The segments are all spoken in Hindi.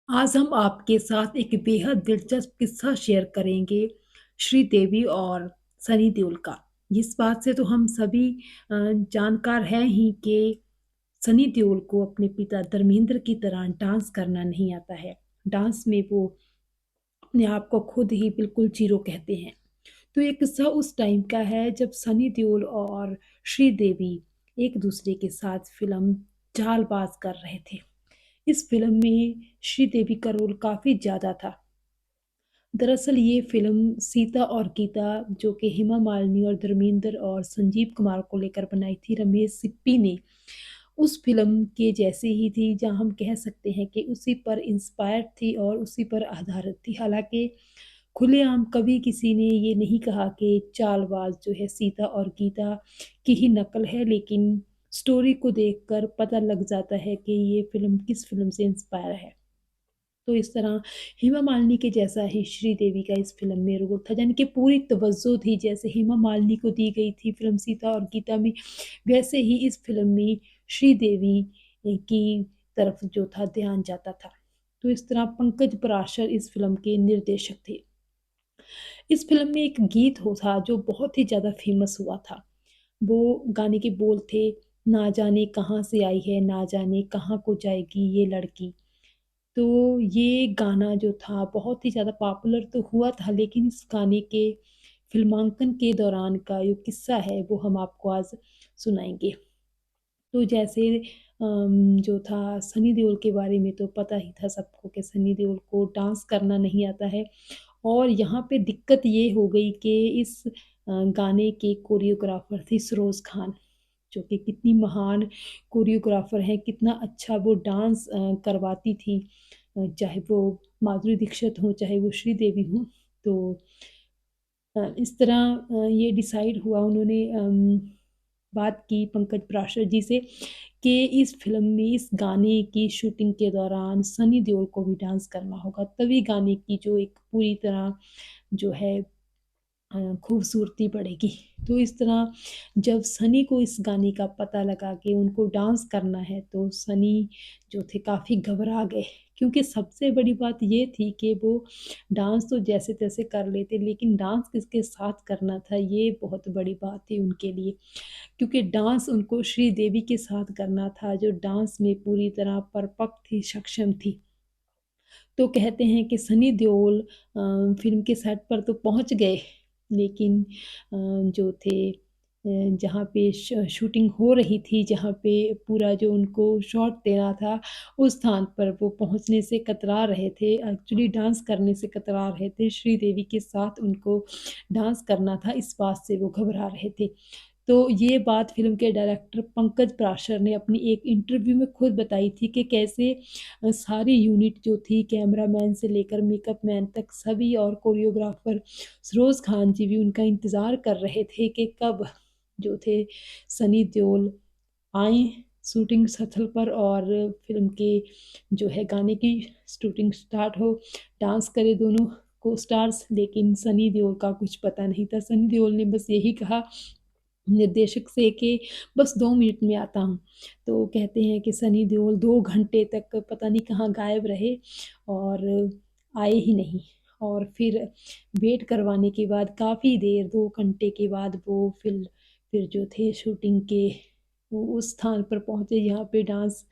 आज हम आपके साथ एक बेहद दिलचस्प किस्सा शेयर करेंगे श्रीदेवी और सनी देओल का। इस बात से तो हम सभी जानकार हैं ही कि सनी देओल को अपने पिता धर्मेंद्र की तरह डांस करना नहीं आता है। डांस में वो अपने आप को खुद ही बिल्कुल ज़ीरो कहते हैं। तो ये किस्सा उस टाइम का है जब सनी देओल और श्रीदेवी एक दूसरे के साथ फ़िल्म चालबाज़ कर रहे थे। इस फ़िल्म में श्रीदेवी का रोल काफ़ी ज़्यादा था। दरअसल ये फ़िल्म सीता और गीता जो कि हेमा मालिनी और धर्मेंद्र और संजीव कुमार को लेकर बनाई थी रमेश सिप्पी ने, उस फ़िल्म के जैसी ही थी जहाँ हम कह सकते हैं कि उसी पर इंस्पायर्ड थी और उसी पर आधारित थी। हालाँकि खुलेआम कभी किसी ने ये नहीं कहा कि चालबाज़ जो है सीता और गीता की ही नकल है, लेकिन स्टोरी को देखकर पता लग जाता है कि ये फ़िल्म किस फ़िल्म से इंस्पायर है। तो इस तरह हेमा मालिनी के जैसा ही श्रीदेवी का इस फ़िल्म में रोल था, यानी कि पूरी तवज्जो थी जैसे हेमा मालिनी को दी गई थी फ़िल्म सीता और गीता में, वैसे ही इस फ़िल्म में श्रीदेवी की तरफ जो था ध्यान जाता था। तो इस तरह पंकज पराशर इस फ़िल्म के निर्देशक थे। इस फ़िल्म में एक गीत हो था जो बहुत ही ज़्यादा फ़ेमस हुआ था। वो गाने के बोल थे, ना जाने कहाँ से आई है, ना जाने कहाँ को जाएगी ये लड़की। तो ये गाना जो था बहुत ही ज़्यादा पॉपुलर तो हुआ था, लेकिन इस गाने के फ़िल्मांकन के दौरान का जो किस्सा है वो हम आपको आज सुनाएँगे। तो जैसे जो था सनी देओल के बारे में तो पता ही था सबको कि सनी देओल को डांस करना नहीं आता है और यहाँ पे दिक्कत ये हो गई कि इस गाने के कोरियोग्राफ़र थी सरोज खान, जो कि कितनी महान कोरियोग्राफ़र हैं, कितना अच्छा वो डांस करवाती थी। चाहे वो माधुरी दीक्षित हों, चाहे वो श्रीदेवी हों। तो इस तरह ये डिसाइड हुआ उन्होंने बात की पंकज पराशर जी से कि इस फ़िल्म में इस गाने की शूटिंग के दौरान सनी देओल को भी डांस करना होगा, तभी गाने की जो एक पूरी तरह जो है खूबसूरती बढ़ेगी। तो इस तरह जब सनी को इस गाने का पता लगा कि उनको डांस करना है, तो सनी जो थे काफ़ी घबरा गए, क्योंकि सबसे बड़ी बात ये थी कि वो डांस तो जैसे-तैसे कर लेते, लेकिन डांस किसके साथ करना था, ये बहुत बड़ी बात थी उनके लिए। क्योंकि डांस उनको श्रीदेवी के साथ करना था, जो डांस में पूरी तरह परफ़ेक्ट थी, सक्षम थी। तो कहते हैं कि सनी देओल फ़िल्म के सेट पर तो पहुँच गए, लेकिन जो थे जहाँ पे शूटिंग हो रही थी, जहाँ पे पूरा जो उनको शॉट देना था, उस स्थान पर वो पहुँचने से कतरा रहे थे। एक्चुअली डांस करने से कतरा रहे थे, श्रीदेवी के साथ उनको डांस करना था, इस बात से वो घबरा रहे थे। तो ये बात फ़िल्म के डायरेक्टर पंकज पराशर ने अपनी एक इंटरव्यू में खुद बताई थी कि कैसे सारी यूनिट जो थी कैमरामैन से लेकर मेकअप मैन तक सभी और कोरियोग्राफर सरोज खान जी भी उनका इंतज़ार कर रहे थे कि कब जो थे सनी देओल आएँ शूटिंग स्थल पर और फ़िल्म के जो है गाने की शूटिंग स्टार्ट हो, डांस करें दोनों को-स्टार्स, लेकिन सनी देओल का कुछ पता नहीं था। सनी देओल ने बस यही कहा निर्देशक से कि बस 2 मिनट में आता हूँ। तो कहते हैं कि सनी देओल 2 घंटे तक पता नहीं कहाँ गायब रहे और आए ही नहीं और फिर वेट करवाने के बाद काफ़ी देर 2 घंटे के बाद वो फिर जो थे शूटिंग के वो उस स्थान पर पहुँचे जहाँ पे डांस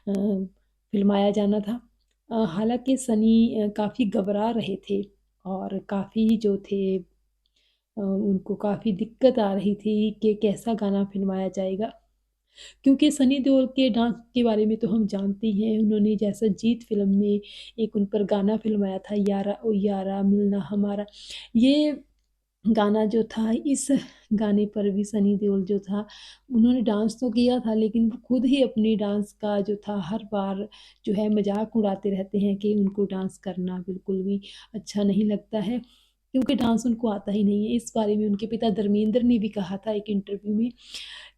फ़िल्माया जाना था। हालाँकि सनी काफ़ी घबरा रहे थे और काफ़ी जो थे उनको काफ़ी दिक्कत आ रही थी कि कैसा गाना फ़िल्माया जाएगा। क्योंकि सनी देओल के डांस के बारे में तो हम जानते ही हैं, उन्होंने जैसा जीत फ़िल्म में एक उन पर गाना फ़िल्माया था यारा ओ यारा मिलना हमारा। ये गाना जो था इस गाने पर भी सनी देओल जो था, उन्होंने डांस तो किया था लेकिन वो खुद ही अपनी डांस का जो था हर बार जो है मज़ाक उड़ाते रहते हैं कि उनको डांस करना बिल्कुल भी अच्छा नहीं लगता है, क्योंकि डांस उनको आता ही नहीं है। इस बारे में उनके पिता धर्मेंद्र ने भी कहा था एक इंटरव्यू में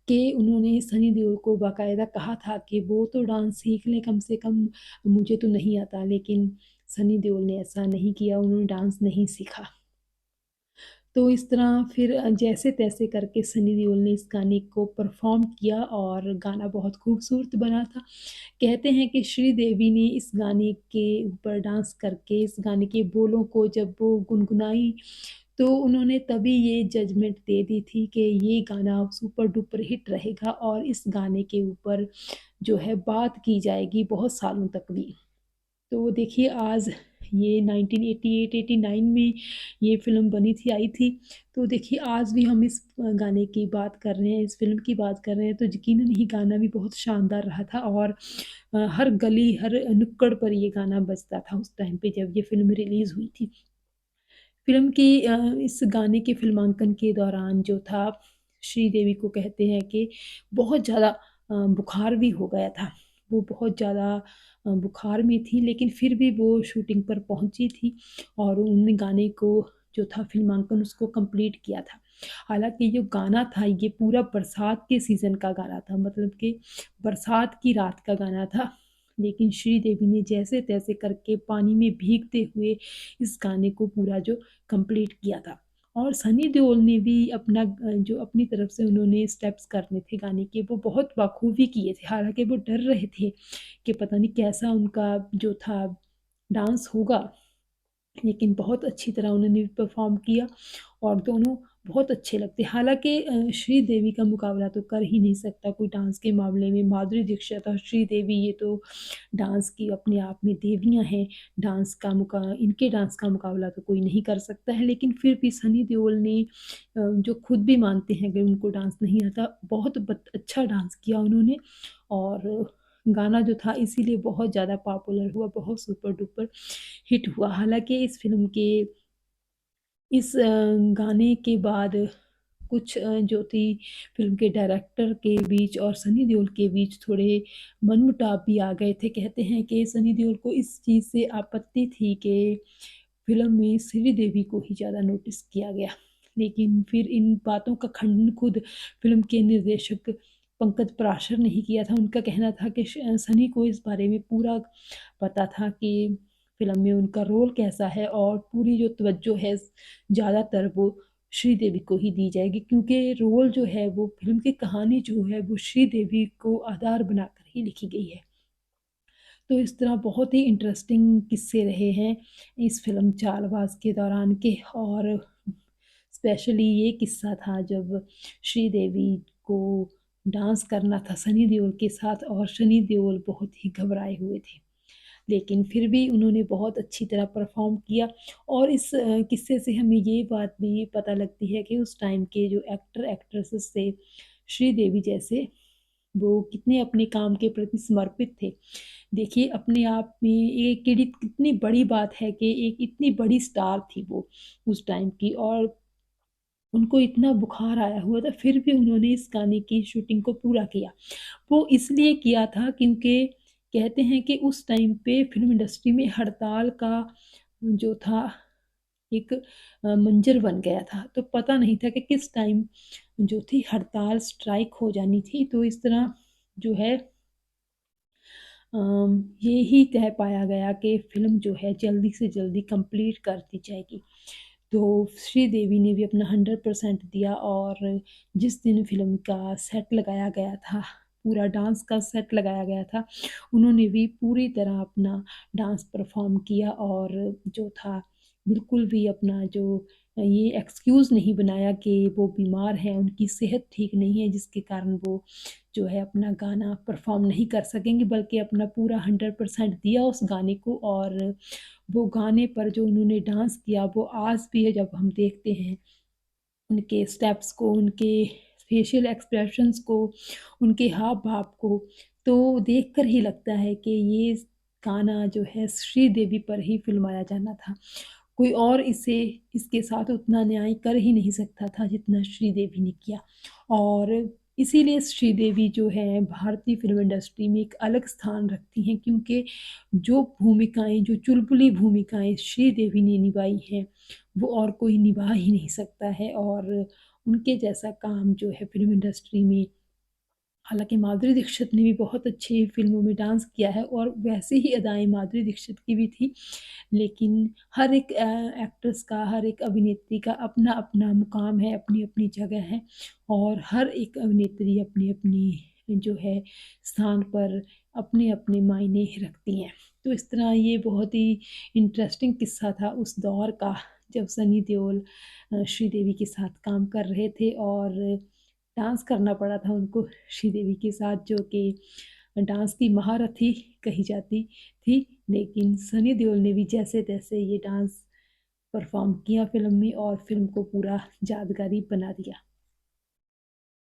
कि उन्होंने सनी देओल को बाकायदा कहा था कि वो तो डांस सीख लें कम से कम, मुझे तो नहीं आता। लेकिन सनी देओल ने ऐसा नहीं किया, उन्होंने डांस नहीं सीखा। तो इस तरह फिर जैसे-तैसे करके सनी देओल ने इस गाने को परफ़ॉर्म किया और गाना बहुत खूबसूरत बना था। कहते हैं कि श्रीदेवी ने इस गाने के ऊपर डांस करके इस गाने के बोलों को जब वो गुनगुनाई, तो उन्होंने तभी ये जजमेंट दे दी थी कि ये गाना सुपर डुपर हिट रहेगा और इस गाने के ऊपर जो है बात की जाएगी बहुत सालों तक भी। तो देखिए आज ये 1988-89 में ये फ़िल्म बनी थी, आई थी। तो देखिए आज भी हम इस गाने की बात कर रहे हैं, इस फ़िल्म की बात कर रहे हैं, तो यकीनन ये गाना भी बहुत शानदार रहा था और हर गली, हर नुक्कड़ पर ये गाना बजता था उस टाइम पे जब ये फ़िल्म रिलीज़ हुई थी। फ़िल्म की इस गाने के फ़िल्मांकन के दौरान जो था, श्रीदेवी को कहते हैं कि बहुत ज़्यादा बुखार भी हो गया था। वो बहुत ज़्यादा बुखार में थी, लेकिन फिर भी वो शूटिंग पर पहुँची थी और उन्होंने गाने को जो था फ़िल्मांकन उसको कंप्लीट किया था। हालाँकि जो गाना था, ये पूरा बरसात के सीज़न का गाना था, मतलब कि बरसात की रात का गाना था। लेकिन श्रीदेवी ने जैसे-तैसे करके पानी में भीगते हुए इस गाने को पूरा जो कंप्लीट किया था। और सनी देओल ने भी अपना जो अपनी तरफ से उन्होंने स्टेप्स करने थे गाने के, वो बहुत बाखूबी किए थे। हालाँकि वो डर रहे थे कि पता नहीं कैसा उनका जो था डांस होगा, लेकिन बहुत अच्छी तरह उन्होंने परफ़ॉर्म किया और दोनों बहुत अच्छे लगते। हालाँकि श्रीदेवी का मुकाबला तो कर ही नहीं सकता कोई डांस के मामले में। माधुरी दीक्षित और श्रीदेवी ये तो डांस की अपने आप में देवियाँ हैं। डांस का इनके डांस का मुकाबला तो कोई नहीं कर सकता है। लेकिन फिर भी सनी देओल ने जो खुद भी मानते हैं कि उनको डांस नहीं आता, बहुत अच्छा डांस किया उन्होंने और गाना जो था इसीलिए बहुत ज़्यादा पॉपुलर हुआ, बहुत सुपर डुपर हिट हुआ। हालाँकि इस फ़िल्म के इस गाने के बाद कुछ जो थी फ़िल्म के डायरेक्टर के बीच और सनी देओल के बीच थोड़े मनमुटाव भी आ गए थे। कहते हैं कि सनी देओल को इस चीज़ से आपत्ति थी कि फ़िल्म में श्रीदेवी को ही ज़्यादा नोटिस किया गया। लेकिन फिर इन बातों का खंडन खुद फ़िल्म के निर्देशक पंकज पराशर ने ही किया था। उनका कहना था कि सनी को इस बारे में पूरा पता था कि फ़िल्म में उनका रोल कैसा है और पूरी जो तवज्जो है ज़्यादातर वो श्रीदेवी को ही दी जाएगी, क्योंकि रोल जो है वो फ़िल्म की कहानी जो है वो श्रीदेवी को आधार बनाकर ही लिखी गई है। तो इस तरह बहुत ही इंटरेस्टिंग किस्से रहे हैं इस फ़िल्म चालबाज़ के दौरान के और स्पेशली ये किस्सा था जब श्रीदेवी को डांस करना था सनी देओल के साथ और सनी देओल बहुत ही घबराए हुए थे। लेकिन फिर भी उन्होंने बहुत अच्छी तरह परफ़ॉर्म किया और इस किस्से से हमें ये बात भी पता लगती है कि उस टाइम के जो एक्टर एक्ट्रेसेस थे, श्रीदेवी जैसे, वो कितने अपने काम के प्रति समर्पित थे। देखिए अपने आप में ये कितनी बड़ी बात है कि एक इतनी बड़ी स्टार थी वो उस टाइम की और उनको इतना बुखार आया हुआ था, फिर भी उन्होंने इस गाने की शूटिंग को पूरा किया। वो इसलिए किया था क्योंकि कहते हैं कि उस टाइम पे फ़िल्म इंडस्ट्री में हड़ताल का जो था एक मंज़र बन गया था। तो पता नहीं था कि किस टाइम जो थी हड़ताल स्ट्राइक हो जानी थी। तो इस तरह जो है ये ही तय पाया गया कि फ़िल्म जो है जल्दी से जल्दी कंप्लीट कर दी जाएगी। तो श्रीदेवी ने भी अपना 100% दिया और जिस दिन फ़िल्म का सेट लगाया गया था, पूरा डांस का सेट लगाया गया था, उन्होंने भी पूरी तरह अपना डांस परफ़ॉर्म किया और जो था बिल्कुल भी अपना जो ये एक्सक्यूज़ नहीं बनाया कि वो बीमार हैं, उनकी सेहत ठीक नहीं है जिसके कारण वो जो है अपना गाना परफ़ॉर्म नहीं कर सकेंगे, बल्कि अपना पूरा 100% दिया उस गाने को और वो गाने पर जो उन्होंने डांस किया वो आज भी है जब हम देखते हैं, उनके स्टेप्स को, उनके फेशियल एक्सप्रेशंस को, उनके हाव-भाव को, तो देखकर ही लगता है कि ये गाना जो है श्रीदेवी पर ही फ़िल्माया जाना था। कोई और इसके साथ उतना न्याय कर ही नहीं सकता था जितना श्रीदेवी ने किया और इसीलिए श्रीदेवी जो है भारतीय फ़िल्म इंडस्ट्री में एक अलग स्थान रखती हैं, क्योंकि जो भूमिकाएँ, जो चुलबुली भूमिकाएँ श्रीदेवी ने निभाई हैं, वो और कोई निभा ही नहीं सकता है और उनके जैसा काम जो है फ़िल्म इंडस्ट्री में हालाँकि माधुरी दीक्षित ने भी बहुत अच्छी फ़िल्मों में डांस किया है और वैसे ही अदाएँ माधुरी दीक्षित की भी थी। लेकिन हर एक एक्ट्रेस का, हर एक अभिनेत्री का अपना-अपना मुकाम है, अपनी-अपनी जगह है और हर एक अभिनेत्री अपनी-अपनी जो है स्थान पर अपने-अपने मायने रखती हैं। तो इस तरह ये बहुत ही इंटरेस्टिंग किस्सा था उस दौर का, जब सनी देओल श्रीदेवी के साथ काम कर रहे थे और डांस करना पड़ा था उनको श्रीदेवी के साथ, जो कि डांस की महारथी कही जाती थी। लेकिन सनी देओल ने भी जैसे-तैसे ये डांस परफ़ॉर्म किया फ़िल्म में और फ़िल्म को पूरा यादगारी बना दिया।